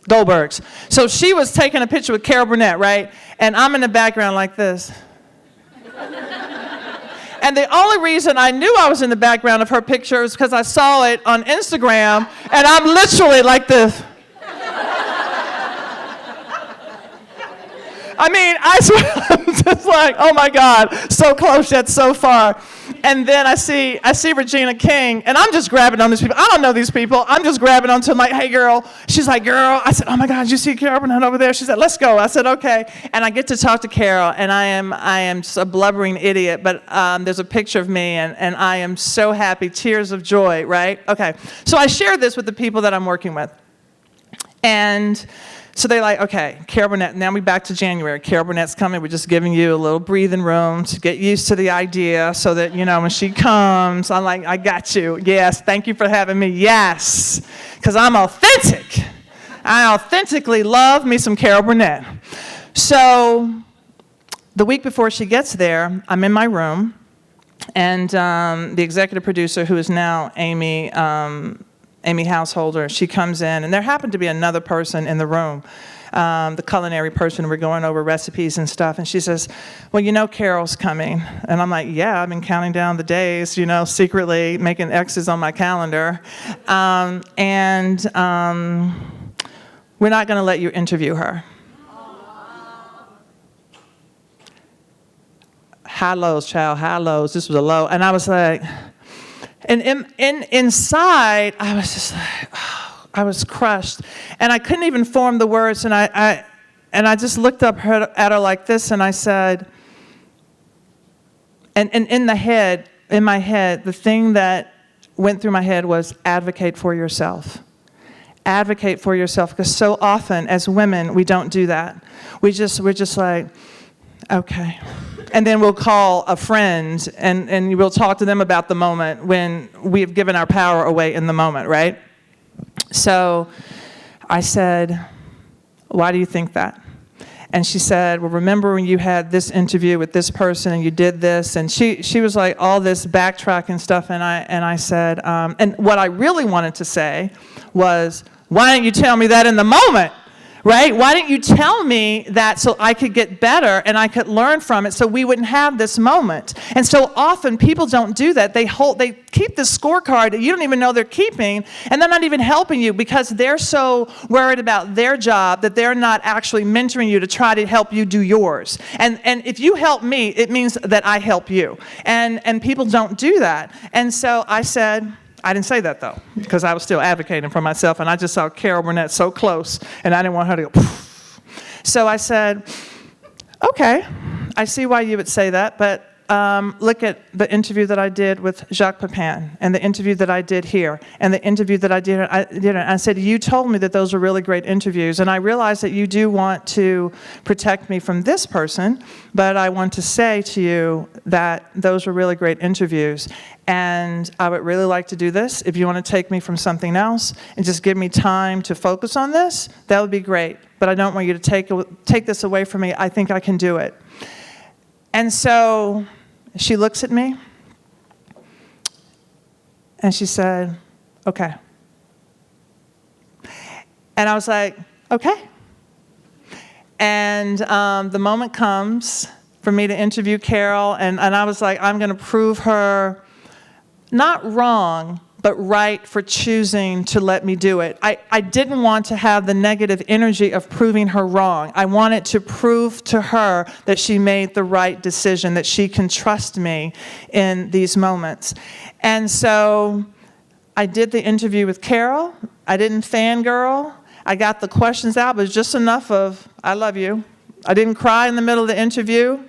Goldbergs. So she was taking a picture with Carol Burnett, right? And I'm in the background like this. And the only reason I knew I was in the background of her picture was because I saw it on Instagram, and I'm literally like this. I mean, I swear, I'm just like, oh my God, so close yet so far. And then I see Regina King, and I'm just grabbing on these people. I don't know these people. I'm just grabbing onto them like, hey, girl. She's like, girl. I said, oh my God, you see Carol Burnett over there? She said, let's go. I said, okay. And I get to talk to Carol, and I am just a blubbering idiot, but there's a picture of me, and I am so happy, tears of joy, right? Okay. So I shared this with the people that I'm working with. And so they're like, okay, Carol Burnett, now we're back to January. Carol Burnett's coming. We're just giving you a little breathing room to get used to the idea so that, when she comes, I'm like, I got you. Yes, thank you for having me. Yes, because I'm authentic. I authentically love me some Carol Burnett. So the week before she gets there, I'm in my room, and the executive producer, who is now Amy Householder, she comes in, and there happened to be another person in the room, the culinary person. We're going over recipes and stuff, and she says, well, Carol's coming. And I'm like, yeah, I've been counting down the days, secretly making X's on my calendar. And we're not going to let you interview her. High lows, child, high lows. This was a low. And I was like... And inside, I was just like, oh, I was crushed. And I couldn't even form the words, and I just looked up at her like this, and I said, and in my head, the thing that went through my head was advocate for yourself. Advocate for yourself, because so often as women, we don't do that. We're just like, okay. And then we'll call a friend, and we'll talk to them about the moment when we've given our power away in the moment, right? So I said, why do you think that? And she said, well, remember when you had this interview with this person and you did this? And she was like all this backtracking stuff, and I said, and what I really wanted to say was, why didn't you tell me that in the moment? Right? Why didn't you tell me that so I could get better and I could learn from it so we wouldn't have this moment? And so often people don't do that. They keep this scorecard that you don't even know they're keeping, and they're not even helping you because they're so worried about their job that they're not actually mentoring you to try to help you do yours. And if you help me, it means that I help you. And people don't do that. And so I said, I didn't say that, though, because I was still advocating for myself, and I just saw Carol Burnett so close, and I didn't want her to go, poof. So I said, okay, I see why you would say that, but look at the interview that I did with Jacques Pepin, and the interview that I did here, and the interview that I did. I said, you told me that those were really great interviews, and I realize that you do want to protect me from this person, but I want to say to you that those were really great interviews, and I would really like to do this. If you want to take me from something else and just give me time to focus on this, that would be great, but I don't want you to take this away from me. I think I can do it. And so she looks at me, and she said, okay. And I was like, okay. And the moment comes for me to interview Carol, and I was like, I'm going to prove her not wrong, but right for choosing to let me do it. I didn't want to have the negative energy of proving her wrong. I wanted to prove to her that she made the right decision, that she can trust me in these moments. And so I did the interview with Carol. I didn't fangirl. I got the questions out, but it was just enough of, I love you. I didn't cry in the middle of the interview.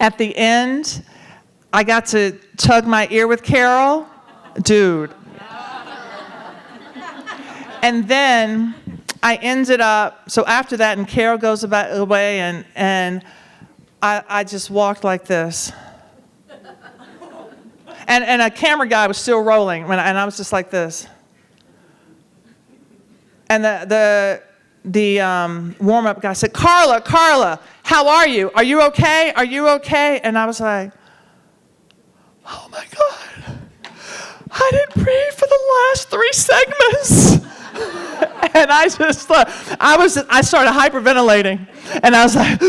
At the end, I got to tug my ear with Carol. Dude. And then I ended up, so after that, and Carol goes away, and I just walked like this. And a camera guy was still rolling, and I was just like this. And the warm-up guy said, Carla, how are you? Are you okay? Are you okay? And I was like, oh my God. I didn't breathe for the last 3 segments. And I just, I started hyperventilating. And I was like,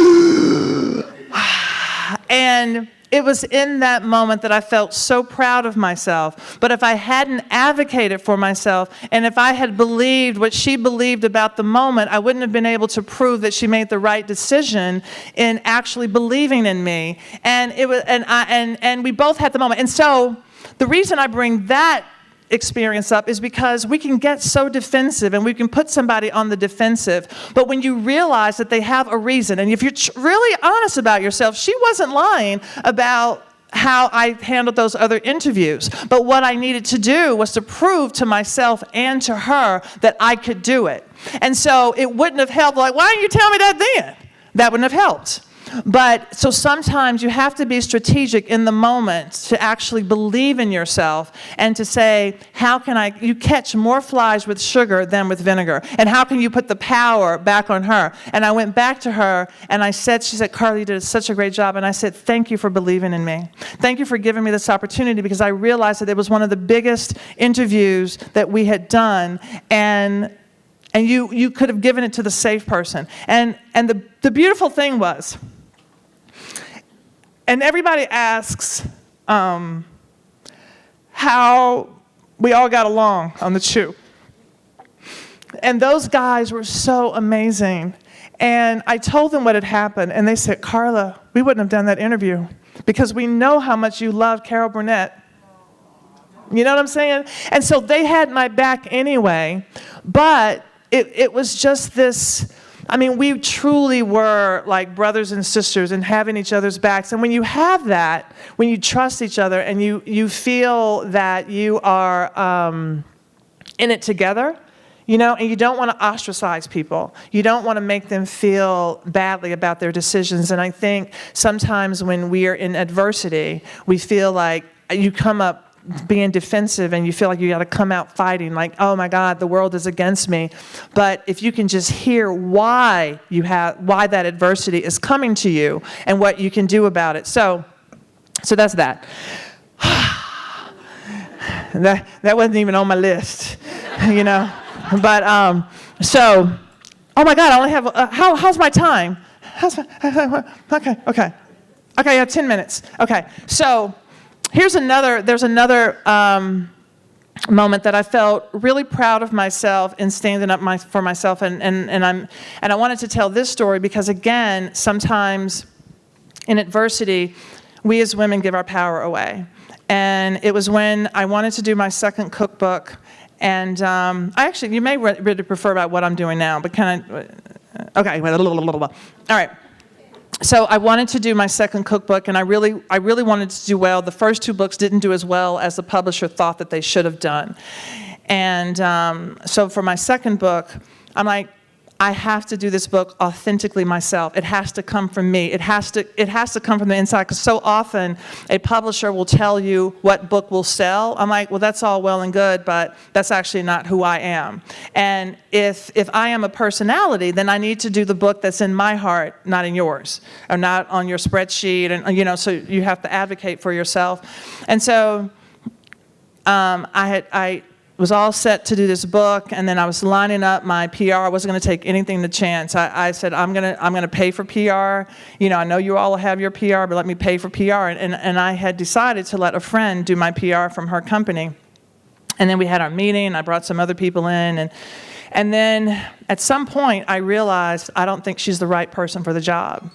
and it was in that moment that I felt so proud of myself. But if I hadn't advocated for myself, and if I had believed what she believed about the moment, I wouldn't have been able to prove that she made the right decision in actually believing in me. And it was, and we both had the moment. And so the reason I bring that experience up is because we can get so defensive and we can put somebody on the defensive. But when you realize that they have a reason, and if you're really honest about yourself, she wasn't lying about how I handled those other interviews. But what I needed to do was to prove to myself and to her that I could do it. And so it wouldn't have helped, like, why didn't you tell me that then? That wouldn't have helped. But so sometimes you have to be strategic in the moment to actually believe in yourself and to say, how can you catch more flies with sugar than with vinegar? And how can you put the power back on her? And I went back to her and I said, she said, Carla, you did such a great job. And I said, thank you for believing in me. Thank you for giving me this opportunity, because I realized that it was one of the biggest interviews that we had done. And you could have given it to the safe person. And the beautiful thing was, and everybody asks how we all got along on the chew. And those guys were so amazing. And I told them what had happened, and they said, Carla, we wouldn't have done that interview because we know how much you love Carol Burnett. You know what I'm saying? And so they had my back anyway, but it was just this, I mean, we truly were like brothers and sisters and having each other's backs. And when you have that, when you trust each other and you feel that you are in it together, you know, and you don't want to ostracize people. You don't want to make them feel badly about their decisions. And I think sometimes when we are in adversity, we feel like you come up being defensive and you feel like you got to come out fighting, like, oh my God, the world is against me. But if you can just hear why that adversity is coming to you and what you can do about it. So that's that. That wasn't even on my list, you know. But so, oh my God, I only have how's my time? Okay, I have 10 minutes. Okay, so. There's another moment that I felt really proud of myself in standing up for myself, and I wanted to tell this story because, again, sometimes in adversity, we as women give our power away. And it was when I wanted to do my second cookbook, and you may really prefer about what I'm doing now, but okay, all right. So I wanted to do my second cookbook, and I really wanted to do well. The first two books didn't do as well as the publisher thought that they should have done. And so for my second book, I'm like, I have to do this book authentically myself. It has to come from me. It has to come from the inside, because so often a publisher will tell you what book will sell. I'm like, well, that's all well and good, but that's actually not who I am. And if I am a personality, then I need to do the book that's in my heart, not in yours, or not on your spreadsheet. And you know, so you have to advocate for yourself. And so I was all set to do this book, and then I was lining up my PR. I wasn't going to take anything to chance. I said, I'm gonna pay for PR. You know, I know you all have your PR, but let me pay for PR. And I had decided to let a friend do my PR from her company. And then we had our meeting, and I brought some other people in, and then at some point I realized I don't think she's the right person for the job.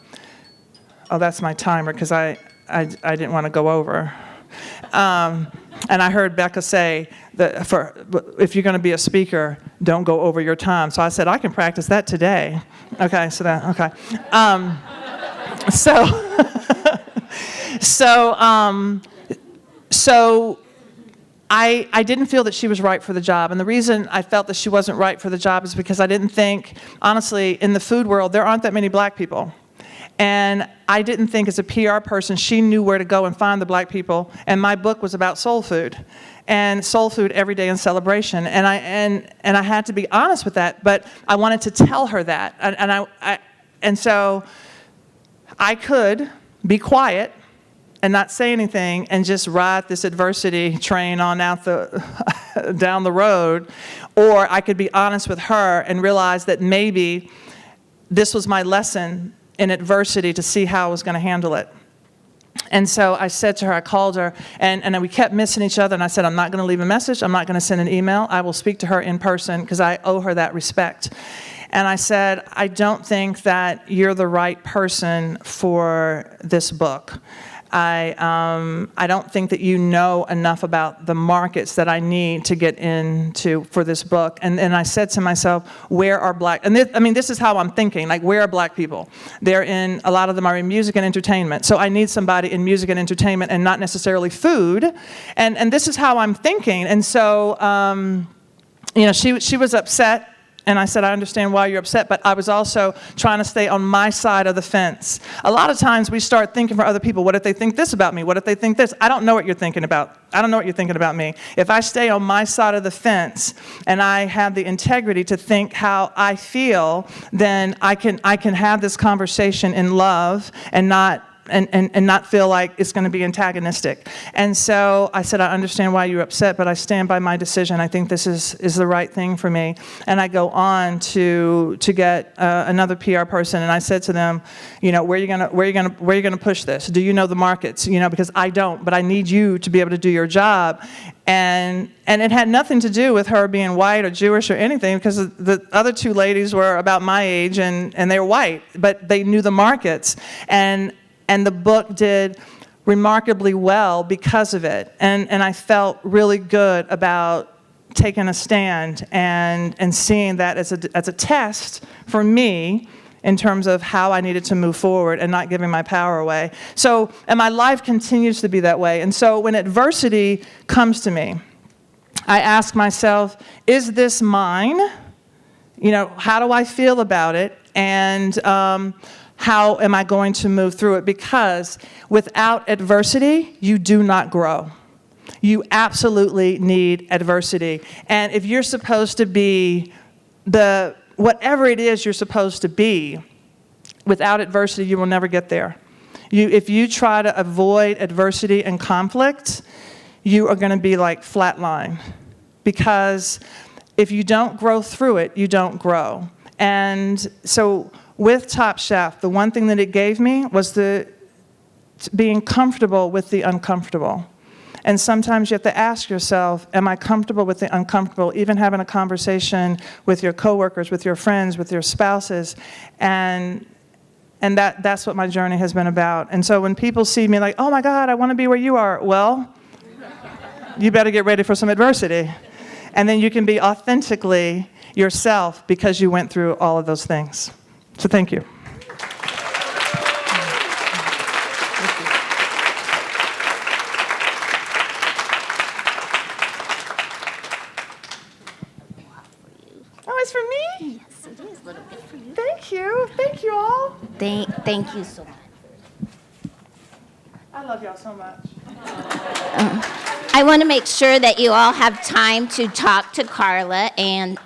Oh, that's my timer, because I didn't want to go over. And I heard Becca say that if you're going to be a speaker, don't go over your time. So I said, I can practice that today. Okay, so I didn't feel that she was right for the job. And the reason I felt that she wasn't right for the job is because I didn't think, honestly, in the food world, there aren't that many black people. And I didn't think as a PR person she knew where to go and find the black people. And my book was about soul food, and soul food every day in celebration. And I had to be honest with that, but I wanted to tell her that. And so I could be quiet and not say anything and just ride this adversity train on out down the road, or I could be honest with her and realize that maybe this was my lesson in adversity to see how I was going to handle it. And so I said to her, I called her, and we kept missing each other, and I said, I'm not going to leave a message, I'm not going to send an email, I will speak to her in person because I owe her that respect. And I said, I don't think that you're the right person for this book. I don't think that you know enough about the markets that I need to get into for this book. And I said to myself, where are black, and this is how I'm thinking, like, where are black people? A lot of them are in music and entertainment. So I need somebody in music and entertainment and not necessarily food. And this is how I'm thinking. And so, she was upset. And I said, I understand why you're upset, but I was also trying to stay on my side of the fence. A lot of times we start thinking for other people, what if they think this about me? What if they think this? I don't know what you're thinking about. I don't know what you're thinking about me. If I stay on my side of the fence and I have the integrity to think how I feel, then I can have this conversation in love and not feel like it's going to be antagonistic. And so I said, I understand why you're upset, but I stand by my decision. I think this is the right thing for me. And I go on to get another PR person, and I said to them, where are you going to push this? Do you know the markets? Because I don't, but I need you to be able to do your job. And it had nothing to do with her being white or Jewish or anything, because the other two ladies were about my age and they were white, but they knew the markets. And the book did remarkably well because of it. And I felt really good about taking a stand and seeing that as a test for me in terms of how I needed to move forward and not giving my power away. So, and my life continues to be that way. And so when adversity comes to me, I ask myself, is this mine? How do I feel about it? And how am I going to move through it? Because without adversity, you do not grow. You absolutely need adversity. And if you're supposed to be whatever it is you're supposed to be, without adversity, you will never get there. If you try to avoid adversity and conflict, you are going to be like flatline. Because if you don't grow through it, you don't grow. And so with Top Chef, the one thing that it gave me was being comfortable with the uncomfortable. And sometimes you have to ask yourself, am I comfortable with the uncomfortable? Even having a conversation with your coworkers, with your friends, with your spouses. And that's what my journey has been about. And so when people see me like, oh my God, I want to be where you are. Well, you better get ready for some adversity. And then you can be authentically yourself because you went through all of those things. So thank you. Oh, it's for me? Yes, it is a little bit for you. Thank you. Thank you all. Thank you so much. I love y'all so much. I want to make sure that you all have time to talk to Carla and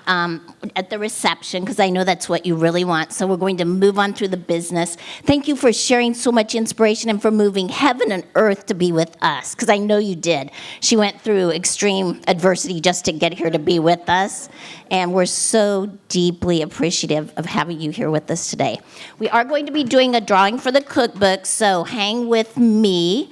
at the reception, because I know that's what you really want. So we're going to move on through the business. Thank you for sharing so much inspiration and for moving heaven and earth to be with us, because I know you did. She went through extreme adversity just to get here to be with us, and we're so deeply appreciative of having you here with us today. We are going to be doing a drawing for the cookbook, so hang with me.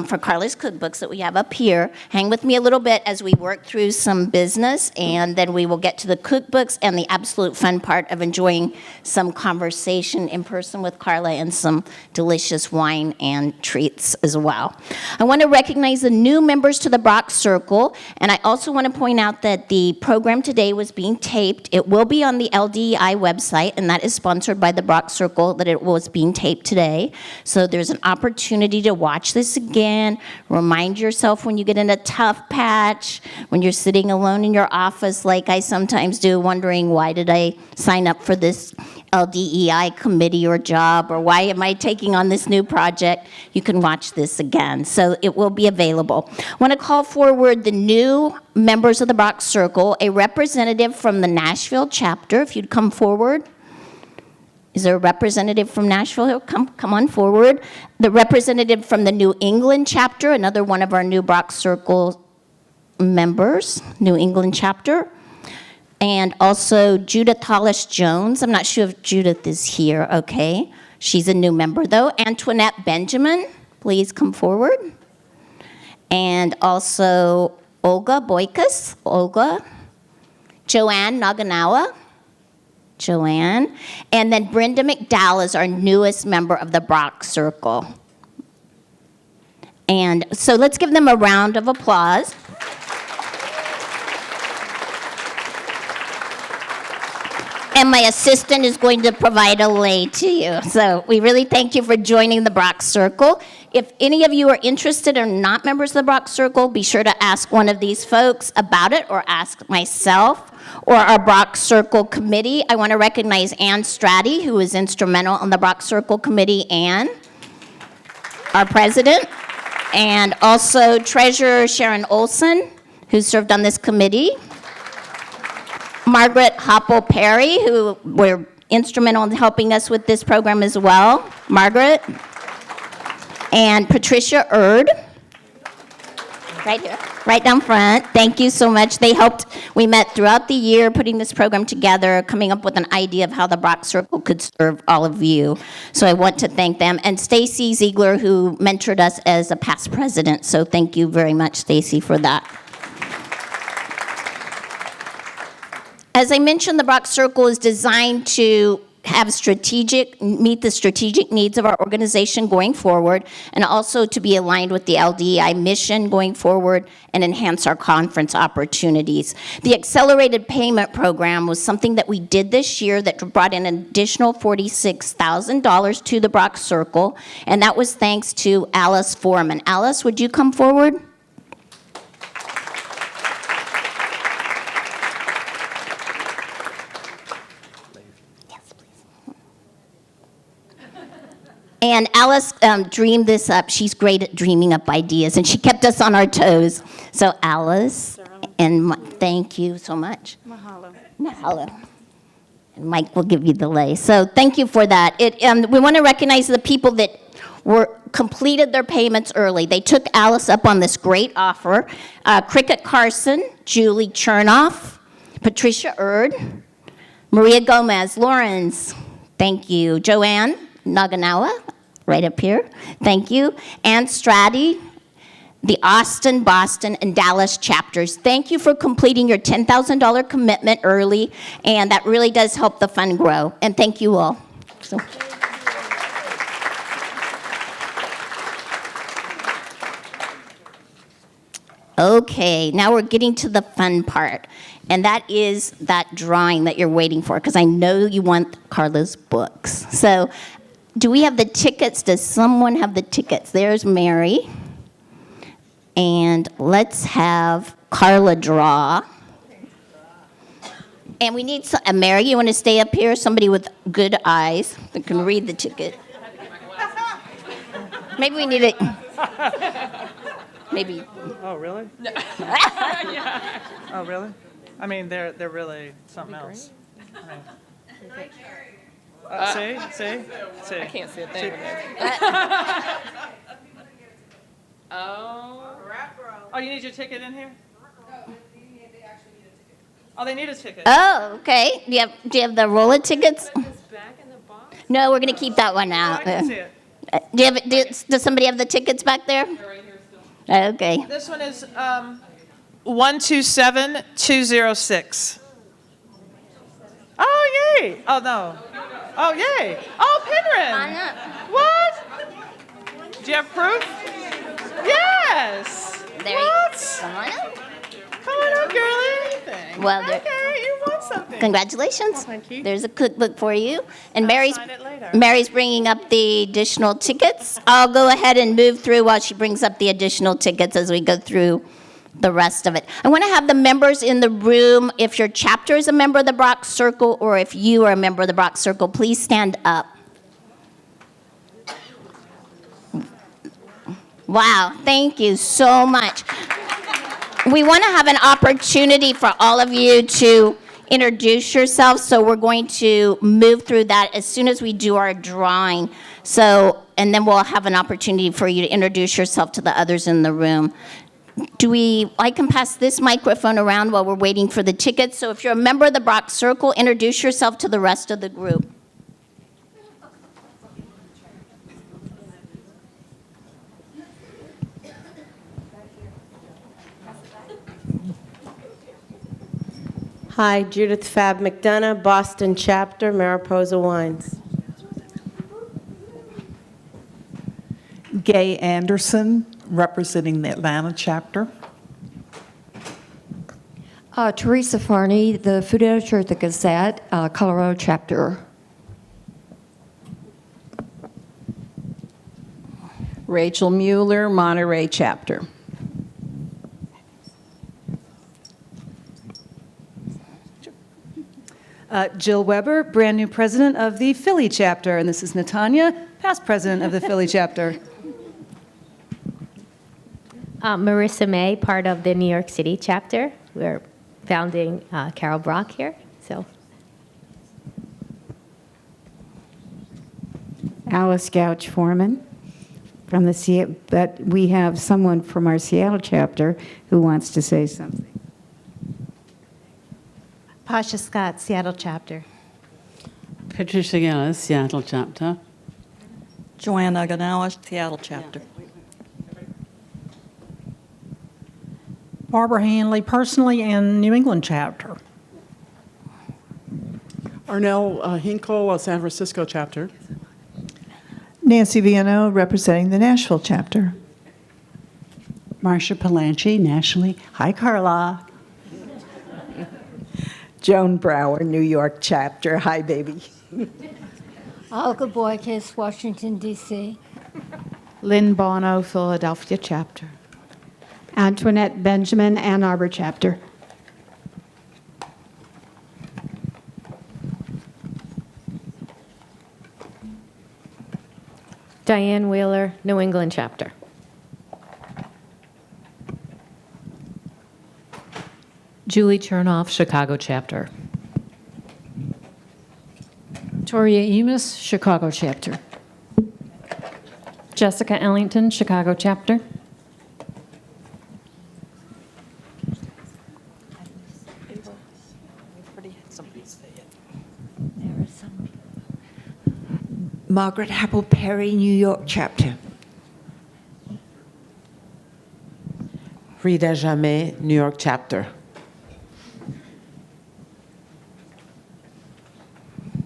For Carla's cookbooks that we have up here. Hang with me a little bit as we work through some business, and then we will get to the cookbooks and the absolute fun part of enjoying some conversation in person with Carla and some delicious wine and treats as well. I want to recognize the new members to the Brock Circle, and I also want to point out that the program today was being taped. It will be on the LDEI website, and that is sponsored by the Brock Circle, that it was being taped today. So there's an opportunity to watch this again. Remind yourself when you get in a tough patch, when you're sitting alone in your office like I sometimes do, wondering, why did I sign up for this LDEI committee or job, or why am I taking on this new project? You can watch this again. So it will be available. I want to call forward the new members of the Brock Circle, a representative from the Nashville chapter, if you'd come forward. Is there a representative from Nashville? Come on forward. The representative from the New England chapter, another one of our new Brock Circle members, New England chapter. And also Judith Hollis Jones. I'm not sure if Judith is here. Okay. She's a new member, though. Antoinette Benjamin, please come forward. And also Olga Boykas. Olga. Joanne Naganawa. Joanne. And then Brenda McDowell is our newest member of the Brock Circle. And so let's give them a round of applause. And my assistant is going to provide a lei to you. So we really thank you for joining the Brock Circle. If any of you are interested or not members of the Brock Circle, be sure to ask one of these folks about it, or ask myself or our Brock Circle committee. I want to recognize Ann Stratty, who is instrumental on the Brock Circle committee, Ann, our president, and also Treasurer Sharon Olson, who served on this committee. Margaret Hoppel Perry, who were instrumental in helping us with this program as well. Margaret. And Patricia Erd. Right here, right down front. Thank you so much. They helped. We met throughout the year putting this program together, coming up with an idea of how the Brock Circle could serve all of you. So I want to thank them. And Stacy Ziegler, who mentored us as a past president. So thank you very much, Stacy, for that. As I mentioned, the Brock Circle is designed to meet the strategic needs of our organization going forward, and also to be aligned with the LDI mission going forward and enhance our conference opportunities. The accelerated payment program was something that we did this year that brought in an additional $46,000 to the Brock Circle, and that was thanks to Alice Foreman. Alice, would you come forward? And Alice dreamed this up. She's great at dreaming up ideas, and she kept us on our toes. So Alice, and thank you so much. Mahalo. Mahalo. And Mike will give you the lei. So thank you for that. We want to recognize the people that completed their payments early. They took Alice up on this great offer. Cricket Carson, Julie Chernoff, Patricia Erd, Maria Gomez, Lawrence, thank you. Joanne Naganawa, right up here, thank you. Ann Stratty, the Austin, Boston, and Dallas chapters. Thank you for completing your $10,000 commitment early, and that really does help the fund grow. And thank you all. So. Okay, now we're getting to the fun part, and that is that drawing that you're waiting for, because I know you want Carla's books. So do we have the tickets? Does someone have the tickets? There's Mary. And let's have Carla draw. And we need Mary, you want to stay up here? Somebody with good eyes that can read the ticket. Maybe we need it. Maybe. Oh, really? Oh, really? I mean, they're really something else. See? I can't see a thing. Oh. Oh, you need your ticket in here? Oh, they need a ticket. Oh, okay. Do you have the roll of tickets? No, we're going to keep that one Oh, out. I can see it. Does somebody have the tickets back there? Okay. This one is 127206. Oh, yay. Oh, no. Oh, yay. Oh, Penryn. Come on up. What? Do you have proof? Yes. There What? Come on up. Come on up, girlie. Anything. Well, okay, you want something. Congratulations. Well, thank you. There's a cookbook for you. And sign it later. Mary's bringing up the additional tickets. I'll go ahead and move through while she brings up the additional tickets as we go through the rest of it. I want to have the members in the room. If your chapter is a member of the Brock Circle, or if you are a member of the Brock Circle, please stand up. Wow, thank you so much. We want to have an opportunity for all of you to introduce yourself, so we're going to move through that as soon as we do our drawing. So, and then we'll have an opportunity for you to introduce yourself to the others in the room. I can pass this microphone around while we're waiting for the tickets. So if you're a member of the Brock Circle, introduce yourself to the rest of the group. Hi, Judith Fab McDonough, Boston Chapter, Mariposa Wines. Gay Anderson, representing the Atlanta chapter. Teresa Farney, the food editor at the Gazette, Colorado chapter. Rachel Mueller, Monterey chapter. Jill Weber, brand new president of the Philly chapter, and this is Natanya, past president of the Philly chapter. Marissa May, part of the New York City chapter. We're founding Carol Brock here. So, Alice Gouch Foreman from the but we have someone from our Seattle chapter who wants to say something. Pasha Scott, Seattle chapter. Patricia Gillis, Seattle chapter. Joanna Ganawa, Seattle chapter. Barbara Hanley, personally, and New England chapter. Arnell Hinkle, San Francisco chapter. Nancy Viano, representing the Nashville chapter. Marsha Palanchi, nationally. Hi, Carla. Joan Brower, New York chapter. Hi, baby. Olga Boykes, Washington, D.C. Lynn Bono, Philadelphia chapter. Antoinette Benjamin, Ann Arbor chapter. Diane Wheeler, New England chapter. Julie Chernoff, Chicago chapter. Toria Emus, Chicago chapter. Jessica Ellington, Chicago chapter. Margaret Happel Perry, New York chapter. Rita Jamais, New York chapter.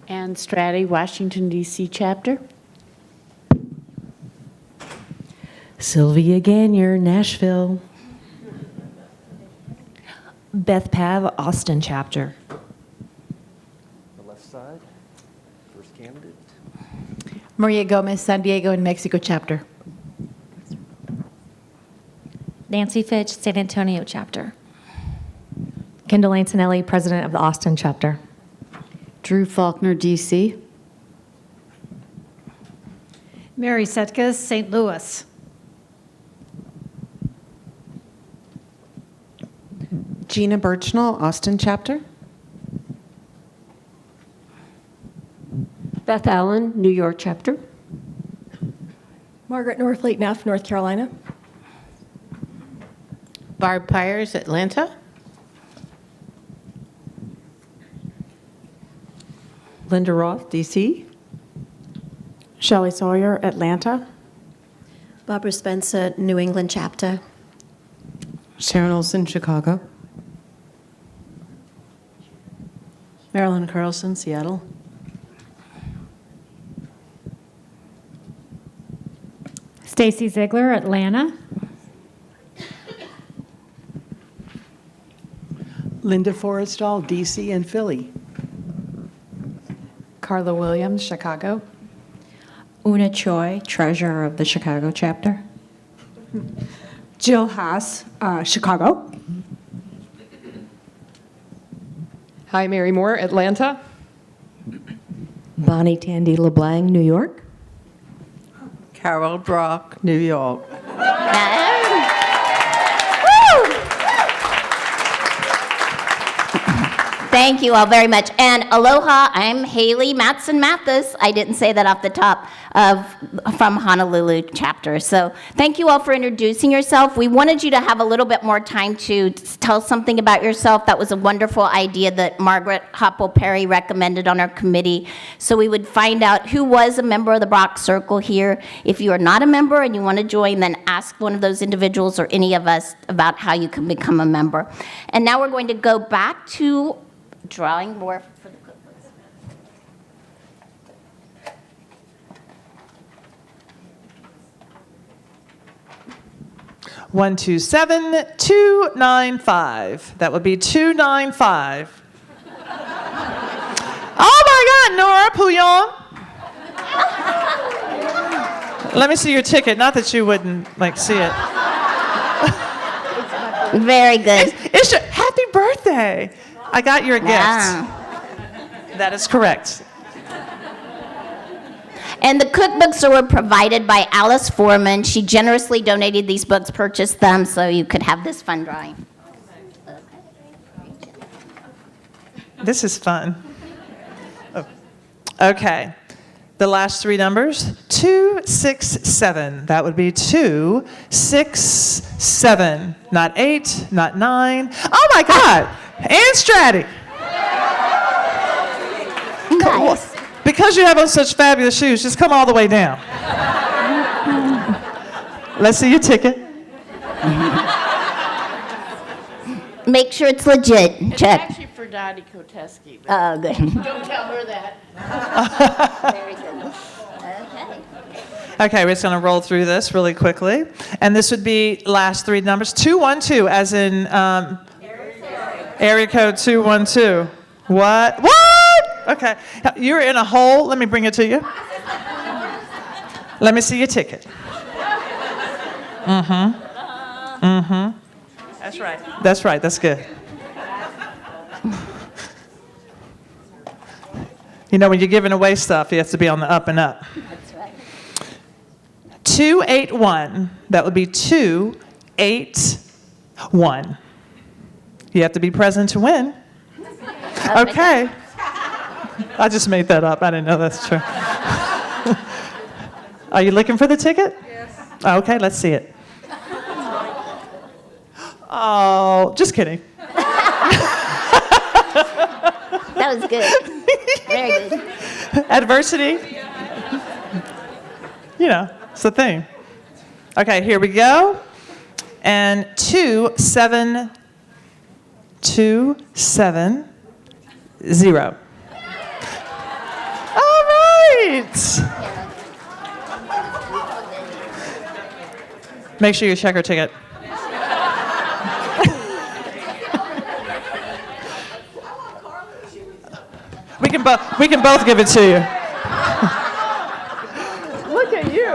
Ann Stratty, Washington, D.C. chapter. Sylvia Gagnier, Nashville. Beth Pav, Austin chapter. The left side, first candidate. Maria Gomez, San Diego and Mexico chapter. Nancy Fitch, San Antonio chapter. Kendall Antonelli, president of the Austin chapter. Drew Faulkner, D.C. Mary Setkas, St. Louis. Gina Birchnell, Austin chapter. Beth Allen, New York chapter. Margaret Norfleet Neff, North Carolina. Barb Pyers, Atlanta. Linda Roth, D.C. Shelley Sawyer, Atlanta. Barbara Spencer, New England chapter. Sharon Olson, Chicago. Marilyn Carlson, Seattle. Stacy Ziegler, Atlanta. Linda Forrestal, D.C. and Philly. Carla Williams, Chicago. Una Choi, treasurer of the Chicago chapter. Jill Haas, Chicago. Hi, Mary Moore, Atlanta. Bonnie Tandy LeBlanc, New York. Carol Brock, New York. Thank you all very much. And aloha, I'm Haley Matson Mathis. I didn't say that off the top from Honolulu chapter. So thank you all for introducing yourself. We wanted you to have a little bit more time to tell something about yourself. That was a wonderful idea that Margaret Hoppel Perry recommended on our committee. So we would find out who was a member of the Brock Circle here. If you are not a member and you want to join, then ask one of those individuals or any of us about how you can become a member. And now we're going to go back to drawing more for the cookbooks. 127295. That would be 295. Oh my God, Nora Pouillon. Let me see your ticket. Not that you wouldn't see it. Very good. It's your happy birthday. I got your gift. That is correct. And the cookbooks were provided by Alice Foreman. She generously donated these books, purchased them, so you could have this fun drawing. This is fun. Oh. Okay. The last three numbers, 267. That would be 267. Not 8, not 9. Oh my God! And Stratty. Nice. Because you have on such fabulous shoes, just come all the way down. Let's see your ticket. Make sure it's legit. It's Check. actually for Dottie Koteski. Oh, good. Don't tell her that. Very good. Okay. Okay, we're just going to roll through this really quickly. And this would be last three numbers, 212, as in area code 212. What? Okay. You're in a hole. Let me bring it to you. Let me see your ticket. That's right. That's right. That's good. You know, when you're giving away stuff, you have to be on the up and up. That's right. 281. That would be 281. You have to be present to win. Okay. I just made that up. I didn't know that's true. Are you looking for the ticket? Yes. Okay, let's see it. Oh, just kidding. That was good. Very good. Adversity. You know, it's the thing. Okay, here we go. And 27270. All right. Make sure you check her ticket. We can both give it to you. Look at you.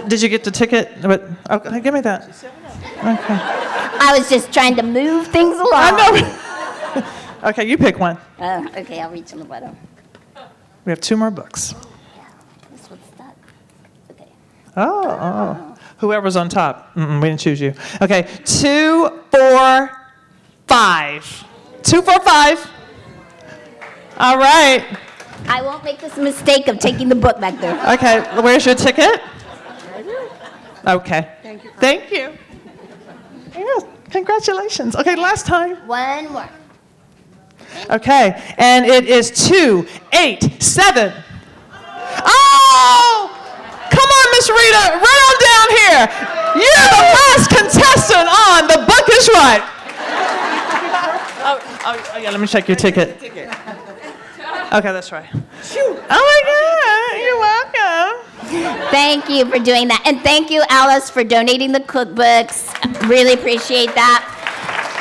Did you get the ticket? Okay, give me that. Okay. I was just trying to move things along. I know. Okay, you pick one. Okay, I'll reach on the bottom. We have two more books. This one's stuck. Okay. Oh. Whoever's on top. We didn't choose you. Okay, 245. 245. All right. I won't make this mistake of taking the book back there. Okay, where's your ticket? Okay. Thank you. Yeah, congratulations. Okay, last time. One more. Okay, and it is 287. Oh! Come on, Miss Rita, run on down here. You're the last contestant on The Book is Right. Oh, yeah, let me check your ticket. Okay, that's right. Oh my God, you're welcome. Thank you for doing that. And thank you, Alice, for donating the cookbooks. Really appreciate that.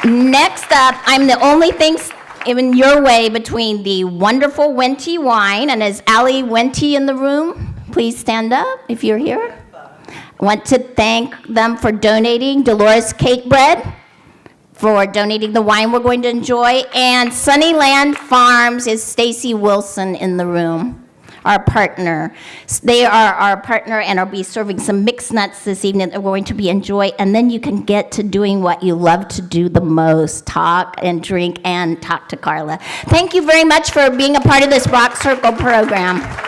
Next up, I'm the only thing in your way between the wonderful Wente wine, and is Allie Wente in the room? Please stand up if you're here. I want to thank them for donating Dolores Cake Bread, for donating the wine we're going to enjoy, and Sunnyland Farms is Stacy Wilson in the room. our partner. They are our partner and will be serving some mixed nuts this evening that we're going to be enjoy, and then you can get to doing what you love to do the most, talk and drink and talk to Carla. Thank you very much for being a part of this Rock Circle program.